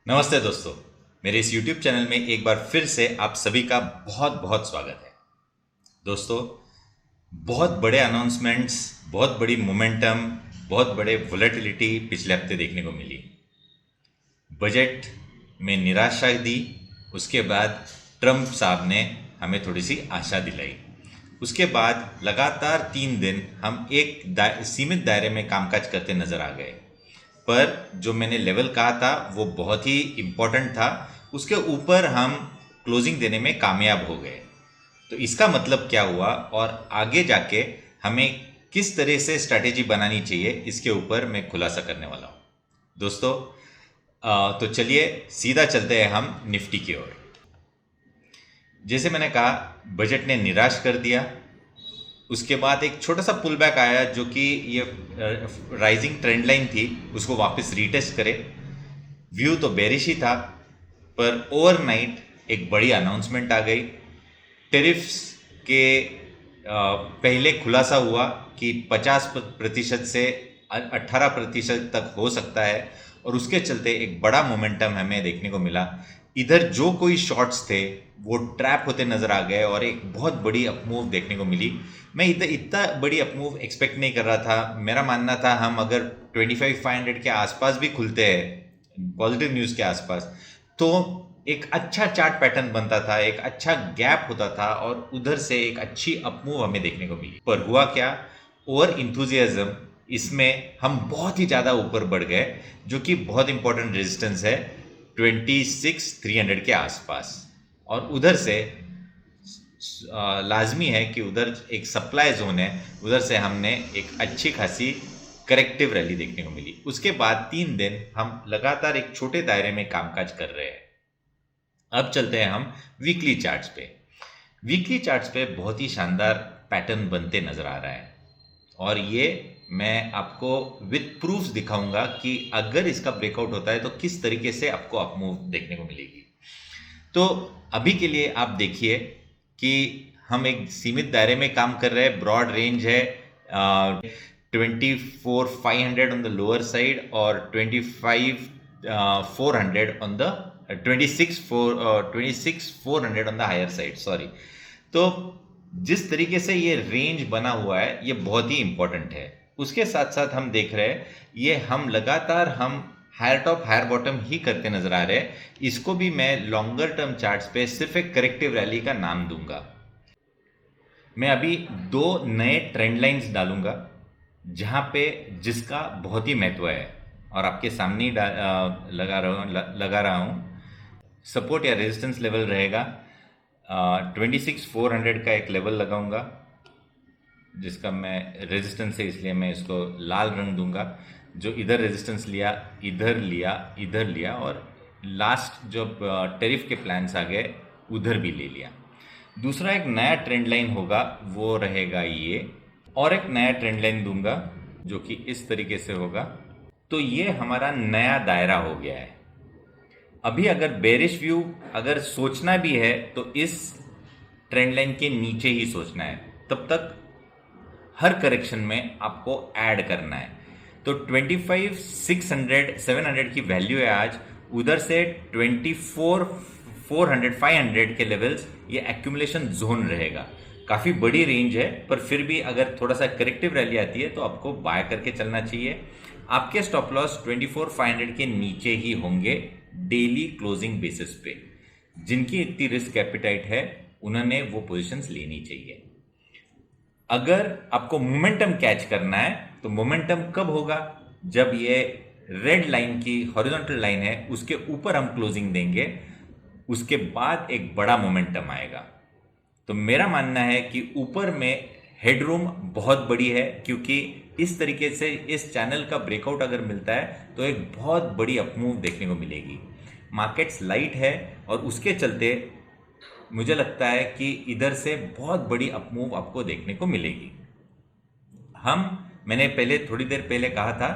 नमस्ते दोस्तों। मेरे इस YouTube चैनल में एक बार फिर से आप सभी का बहुत बहुत स्वागत है। दोस्तों, बहुत बड़े अनाउंसमेंट्स, बहुत बड़ी मोमेंटम, बहुत बड़े वोलेटिलिटी पिछले हफ्ते देखने को मिली। बजट में निराशा दी, उसके बाद ट्रंप साहब ने हमें थोड़ी सी आशा दिलाई। उसके बाद लगातार 3 दिन हम एक सीमित दायरे में कामकाज करते नजर आ गए। पर जो मैंने लेवल कहा था वो बहुत ही इम्पोर्टेंट था, उसके ऊपर हम क्लोजिंग देने में कामयाब हो गए। तो इसका मतलब क्या हुआ और आगे जाके हमें किस तरह से स्ट्रैटेजी बनानी चाहिए, इसके ऊपर मैं खुलासा करने वाला हूँ। दोस्तों, तो चलिए सीधा चलते हैं हम निफ्टी की ओर। जैसे मैंने कहा, बजट ने निराश कर दिया। उसके बाद एक छोटा सा पुल बैक आया, जो कि ये राइजिंग ट्रेंड लाइन थी, उसको वापस रीटेस्ट करे। व्यू तो बेरिश ही था, पर ओवरनाइट एक बड़ी अनाउंसमेंट आ गई। टेरिफ्स के पहले खुलासा हुआ कि 50% से 18% तक हो सकता है, और उसके चलते एक बड़ा मोमेंटम हमें देखने को मिला। इधर जो कोई शॉट्स थे वो ट्रैप होते नजर आ गए और एक बहुत बड़ी अपमूव देखने को मिली। मैं इधर इतना बड़ी अपमूव एक्सपेक्ट नहीं कर रहा था। मेरा मानना था हम अगर 25,500 के आसपास भी खुलते हैं, पॉजिटिव न्यूज़ के आसपास, तो एक अच्छा चार्ट पैटर्न बनता था, एक अच्छा गैप होता था और उधर से एक अच्छी अपमूव हमें देखने को मिली। पर हुआ क्या, ओवर इंथुजियाज्म, इसमें हम बहुत ही ज़्यादा ऊपर बढ़ गए, जो कि बहुत इंपॉर्टेंट रेजिस्टेंस है 26,300 के आसपास। और उधर से लाजमी है कि उधर एक सप्लाई जोन है, उधर से हमने एक अच्छी खासी करेक्टिव रैली देखने को मिली। उसके बाद 3 दिन हम लगातार एक छोटे दायरे में कामकाज कर रहे हैं। अब चलते हैं हम वीकली चार्ट्स पे। वीकली चार्ट्स पे बहुत ही शानदार पैटर्न बनते नजर आ रहा है, और ये मैं आपको विद प्रूफ्स दिखाऊंगा कि अगर इसका ब्रेकआउट होता है तो किस तरीके से आपको अपमूव देखने को मिलेगी। तो अभी के लिए आप देखिए कि हम एक सीमित दायरे में काम कर रहे हैं। ब्रॉड रेंज है, 24,500 ऑन द लोअर साइड और 25,400 on the 26,400 on the higher side, sorry. तो जिस तरीके से ये रेंज बना हुआ है ये बहुत ही इंपॉर्टेंट है। उसके साथ साथ हम देख रहे हैं ये हम लगातार हम हायर टॉप हायर बॉटम ही करते नजर आ रहे हैं। इसको भी मैं लॉन्गर टर्म चार्ट्स पे सिर्फ एक करेक्टिव रैली का नाम दूंगा। मैं अभी 2 नए ट्रेंड लाइंस डालूंगा जहां पे जिसका बहुत ही महत्व है, और आपके सामने ही लगा रहा हूं। सपोर्ट या रेजिस्टेंस लेवल रहेगा 26,400 का एक लेवल लगाऊंगा, जिसका मैं रेजिस्टेंस है इसलिए मैं इसको लाल रंग दूंगा। जो इधर रेजिस्टेंस लिया, इधर लिया, इधर लिया, और लास्ट जब टेरिफ के प्लान्स आ गए उधर भी ले लिया। दूसरा एक नया ट्रेंड लाइन होगा, वो रहेगा ये, और एक नया ट्रेंड लाइन दूंगा जो कि इस तरीके से होगा। तो ये हमारा नया दायरा हो गया है। अभी अगर बेरिश व्यू अगर सोचना भी है तो इस ट्रेंड लाइन के नीचे ही सोचना है। तब तक हर करेक्शन में आपको ऐड करना है। तो 25,600 700 की वैल्यू है आज, उधर से 24,400 500 के लेवल्स ये एक्यूमुलेशन जोन रहेगा। काफ़ी बड़ी रेंज है, पर फिर भी अगर थोड़ा सा करेक्टिव रैली आती है तो आपको बाय करके चलना चाहिए। आपके स्टॉप लॉस 24,500 के नीचे ही होंगे डेली क्लोजिंग बेसिस पे। जिनकी इतनी रिस्क कैपिटाइट है उन्होंने वो पोजीशंस लेनी चाहिए। अगर आपको मोमेंटम कैच करना है तो मोमेंटम कब होगा, जब ये रेड लाइन की हॉरिजॉन्टल लाइन है उसके ऊपर हम क्लोजिंग देंगे, उसके बाद एक बड़ा मोमेंटम आएगा। तो मेरा मानना है कि ऊपर में हेडरूम बहुत बड़ी है, क्योंकि इस तरीके से इस चैनल का ब्रेकआउट अगर मिलता है तो एक बहुत बड़ी अपमूव देखने को मिलेगी। मार्केट्स लाइट है और उसके चलते मुझे लगता है कि इधर से बहुत बड़ी अपमूव आपको देखने को मिलेगी। मैंने पहले थोड़ी देर पहले कहा था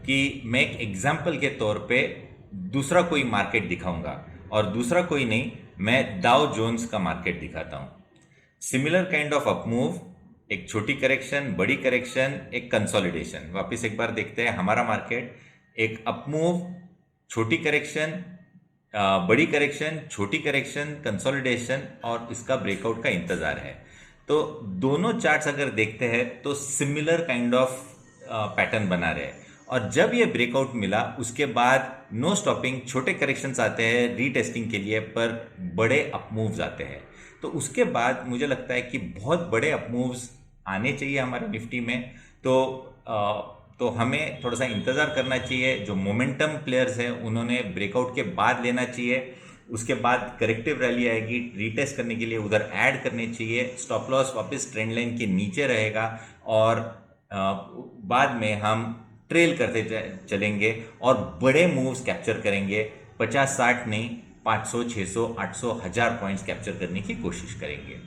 कि मैं एक एग्जाम्पल के तौर पे दूसरा कोई मार्केट दिखाऊंगा, और दूसरा कोई नहीं, मैं डाउ जोन्स का मार्केट दिखाता हूं। सिमिलर काइंड ऑफ अपमूव, एक छोटी करेक्शन, बड़ी करेक्शन, एक कंसोलिडेशन। वापस एक बार देखते हैं हमारा मार्केट, एक अपमूव, छोटी करेक्शन, बड़ी करेक्शन, छोटी करेक्शन, कंसोलिडेशन और इसका ब्रेकआउट का इंतजार है। तो दोनों चार्ट्स अगर देखते हैं तो सिमिलर काइंड ऑफ पैटर्न बना रहे हैं। और जब ये ब्रेकआउट मिला उसके बाद नो स्टॉपिंग, छोटे करेक्शंस आते हैं रीटेस्टिंग के लिए, पर बड़े अप मूव्स आते हैं। तो उसके बाद मुझे लगता है कि बहुत बड़े अप मूव्स आने चाहिए हमारे निफ्टी में। तो हमें थोड़ा सा इंतज़ार करना चाहिए। जो मोमेंटम प्लेयर्स हैं उन्होंने ब्रेकआउट के बाद लेना चाहिए, उसके बाद करेक्टिव रैली आएगी, रीटेस्ट करने के लिए उधर ऐड करने चाहिए। स्टॉप लॉस वापस ट्रेंड लाइन के नीचे रहेगा और बाद में हम ट्रेल करते चलेंगे और बड़े मूव्स कैप्चर करेंगे। 50-60 नहीं, 500, 600, 800, 1000 पॉइंट्स कैप्चर करने की कोशिश करेंगे।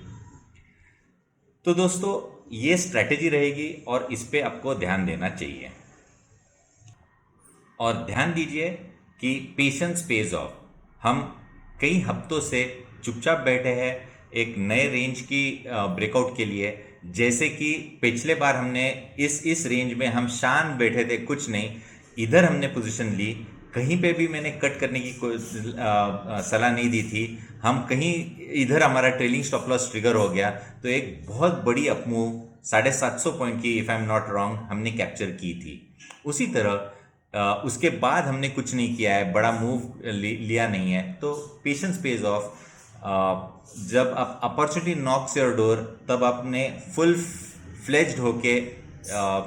तो दोस्तों ये स्ट्रैटेजी रहेगी और इस पे आपको ध्यान देना चाहिए। और ध्यान दीजिए कि पेशेंस पेज ऑफ। हम कई हफ्तों से चुपचाप बैठे हैं एक नए रेंज की ब्रेकआउट के लिए। जैसे कि पिछले बार हमने इस रेंज में हम शान बैठे थे, कुछ नहीं, इधर हमने पोजीशन ली, कहीं पे भी मैंने कट करने की कोई सलाह नहीं दी थी। हम कहीं इधर हमारा ट्रेलिंग स्टॉप लॉस ट्रिगर हो गया, तो एक बहुत बड़ी अपमूव 750 पॉइंट की, if I am not wrong, हमने कैप्चर की थी। उसी तरह उसके बाद हमने कुछ नहीं किया है, बड़ा मूव लिया नहीं है। तो पेशेंस पेज ऑफ। जब आप अपॉर्चुनिटी नॉक्स योर डोर, तब आपने फुल फ्लेज्ड होके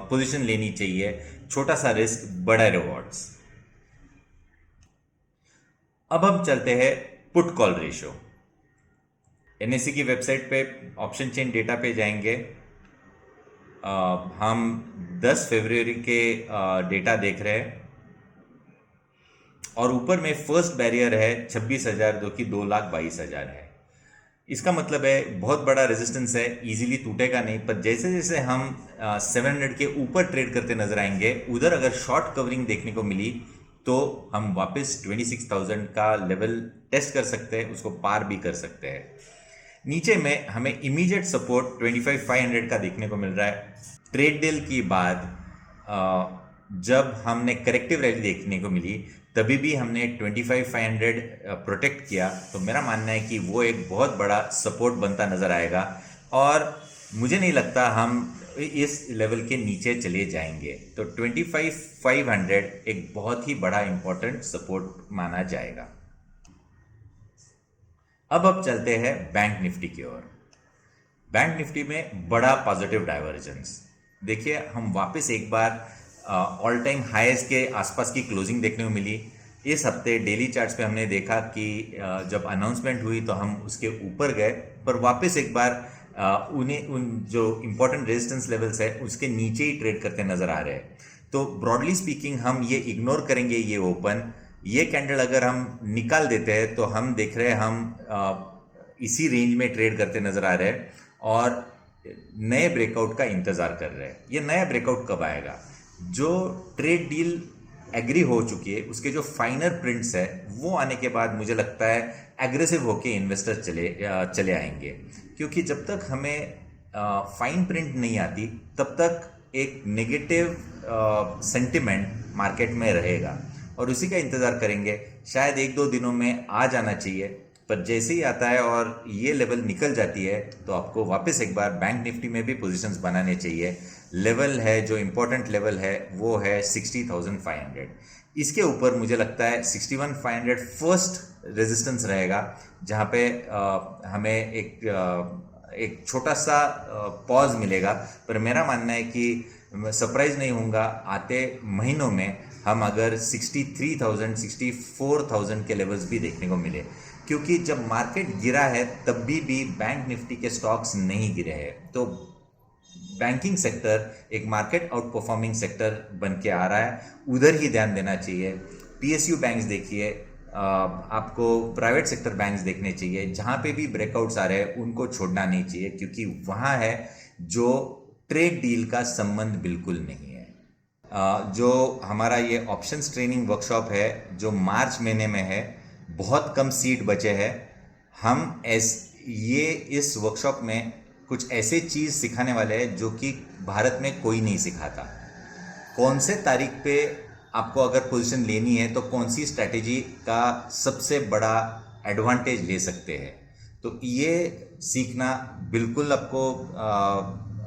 पोजीशन लेनी चाहिए। छोटा सा रिस्क, बड़ा रिवॉर्ड्स। अब हम चलते हैं पुट कॉल रेशो। एनएससी की वेबसाइट पे ऑप्शन चेन डेटा पे जाएंगे। हम 10 फरवरी के डेटा देख रहे हैं और ऊपर में फर्स्ट बैरियर है 26,000, जो कि 2,22,000 है। इसका मतलब है बहुत बड़ा रेजिस्टेंस है, इजीली टूटेगा नहीं। पर जैसे जैसे हम 700 के ऊपर ट्रेड करते नजर आएंगे, उधर अगर शॉर्ट कवरिंग देखने को मिली तो हम वापस 26,000 का लेवल टेस्ट कर सकते हैं, उसको पार भी कर सकते हैं। नीचे में हमें इमीडिएट सपोर्ट 25,500 का देखने को मिल रहा है। ट्रेड डील की बाद जब हमने करेक्टिव रैली देखने को मिली, तभी भी हमने 25,500 प्रोटेक्ट किया। तो मेरा मानना है कि वो एक बहुत बड़ा सपोर्ट बनता नज़र आएगा और मुझे नहीं लगता हम इस लेवल के नीचे चले जाएंगे। तो 25,500 एक बहुत ही बड़ा इंपॉर्टेंट सपोर्ट माना जाएगा। अब चलते हैं बैंक निफ्टी की ओर। बैंक निफ्टी में बड़ा पॉजिटिव डाइवर्जेंस। देखिए, हम वापस एक बार ऑल टाइम हाईज के आसपास की क्लोजिंग देखने को मिली। इस हफ्ते डेली चार्ट्स पे हमने देखा कि जब अनाउंसमेंट हुई तो हम उसके ऊपर गए, पर वापस एक बार उन जो इम्पोर्टेंट रेजिस्टेंस लेवल्स है उसके नीचे ही ट्रेड करते नजर आ रहे हैं। तो ब्रॉडली स्पीकिंग हम ये इग्नोर करेंगे ये ओपन। ये कैंडल अगर हम निकाल देते हैं तो हम देख रहे हैं हम इसी रेंज में ट्रेड करते नजर आ रहे हैं और नए ब्रेकआउट का इंतजार कर रहे हैं। ये नया ब्रेकआउट कब आएगा? जो ट्रेड डील एग्री हो चुकी है, उसके जो फाइनल प्रिंट्स है वो आने के बाद मुझे लगता है एग्रेसिव होके इन्वेस्टर चले आएंगे। क्योंकि जब तक हमें फाइन प्रिंट नहीं आती तब तक एक नेगेटिव सेंटिमेंट मार्केट में रहेगा और उसी का इंतज़ार करेंगे। शायद 1-2 दिनों में आ जाना चाहिए, पर जैसे ही आता है और ये लेवल निकल जाती है तो आपको वापस एक बार बैंक निफ्टी में भी पोजीशंस बनाने चाहिए। लेवल है, जो इम्पोर्टेंट लेवल है वो है 60,500। इसके ऊपर मुझे लगता है 61,500 फर्स्ट रेजिस्टेंस रहेगा, जहाँ पे हमें एक छोटा सा पॉज मिलेगा। पर मेरा मानना है कि सरप्राइज नहीं होऊंगा आते महीनों में हम अगर 63,000, 64,000 के लेवल्स भी देखने को मिले। क्योंकि जब मार्केट गिरा है तब भी बैंक निफ्टी के स्टॉक्स नहीं गिरे हैं। तो बैंकिंग सेक्टर एक मार्केट आउट परफॉर्मिंग सेक्टर बन के आ रहा है, उधर ही ध्यान देना चाहिए। पीएसयू बैंक्स देखिए, आपको प्राइवेट सेक्टर बैंक्स देखने चाहिए, जहाँ पे भी ब्रेकआउट्स आ रहे हैं उनको छोड़ना नहीं चाहिए, क्योंकि वहाँ है जो ट्रेड डील का संबंध बिल्कुल नहीं है। जो हमारा ये ऑप्शंस ट्रेनिंग वर्कशॉप है जो मार्च महीने में है, बहुत कम सीट बचे हैं। हम इस वर्कशॉप में कुछ ऐसे चीज़ सिखाने वाले हैं जो कि भारत में कोई नहीं सिखाता। कौन से तारीख पे आपको अगर पोजीशन लेनी है तो कौन सी स्ट्रैटेजी का सबसे बड़ा एडवांटेज ले सकते हैं। तो ये सीखना बिल्कुल आपको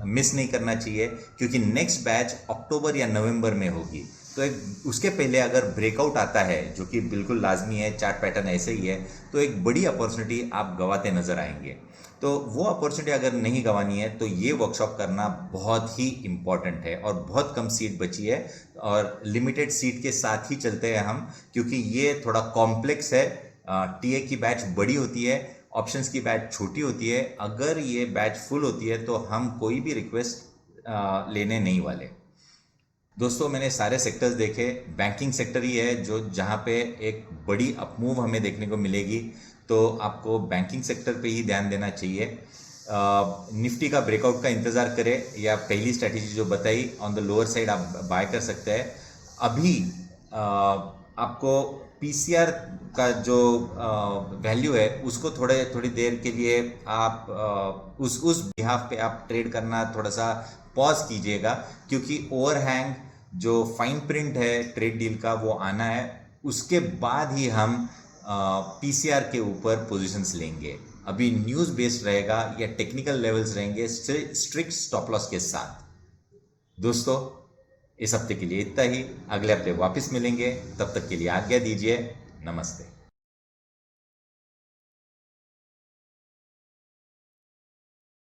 मिस नहीं करना चाहिए, क्योंकि नेक्स्ट बैच अक्टूबर या नवंबर में होगी। तो एक उसके पहले अगर ब्रेकआउट आता है, जो कि बिल्कुल लाजमी है, चार्ट पैटर्न ऐसे ही है, तो एक बड़ी अपॉर्चुनिटी आप गंवाते नजर आएंगे। तो वो अपॉर्चुनिटी अगर नहीं गंवानी है तो ये वर्कशॉप करना बहुत ही इम्पॉर्टेंट है। और बहुत कम सीट बची है और लिमिटेड सीट के साथ ही चलते हैं हम, क्योंकि ये थोड़ा कॉम्प्लेक्स है। टीए की बैच बड़ी होती है, ऑप्शंस की बैच छोटी होती है। अगर ये बैच फुल होती है तो हम कोई भी रिक्वेस्ट लेने नहीं वाले। दोस्तों, मैंने सारे सेक्टर्स देखे, बैंकिंग सेक्टर ही है जो जहाँ पे एक बड़ी अपमूव हमें देखने को मिलेगी, तो आपको बैंकिंग सेक्टर पे ही ध्यान देना चाहिए। निफ्टी का ब्रेकआउट का इंतज़ार करें, या पहली स्ट्रैटेजी जो बताई ऑन द लोअर साइड आप बाय कर सकते हैं। अभी आपको पीसीआर का जो वैल्यू है उसको थोड़ी देर के लिए आप उस बिहाफ पे आप ट्रेड करना थोड़ा सा पॉज कीजिएगा, क्योंकि ओवरहैंग जो फाइन प्रिंट है ट्रेड डील का वो आना है। उसके बाद ही हम पीसीआर के ऊपर पोजीशंस लेंगे। अभी न्यूज़ बेस्ड रहेगा या टेक्निकल लेवल्स रहेंगे स्ट्रिक्ट स्टॉप लॉस के साथ। दोस्तों, इस हफ्ते के लिए इतना ही। अगले हफ्ते वापस मिलेंगे, तब तक के लिए आज्ञा दीजिए। नमस्ते।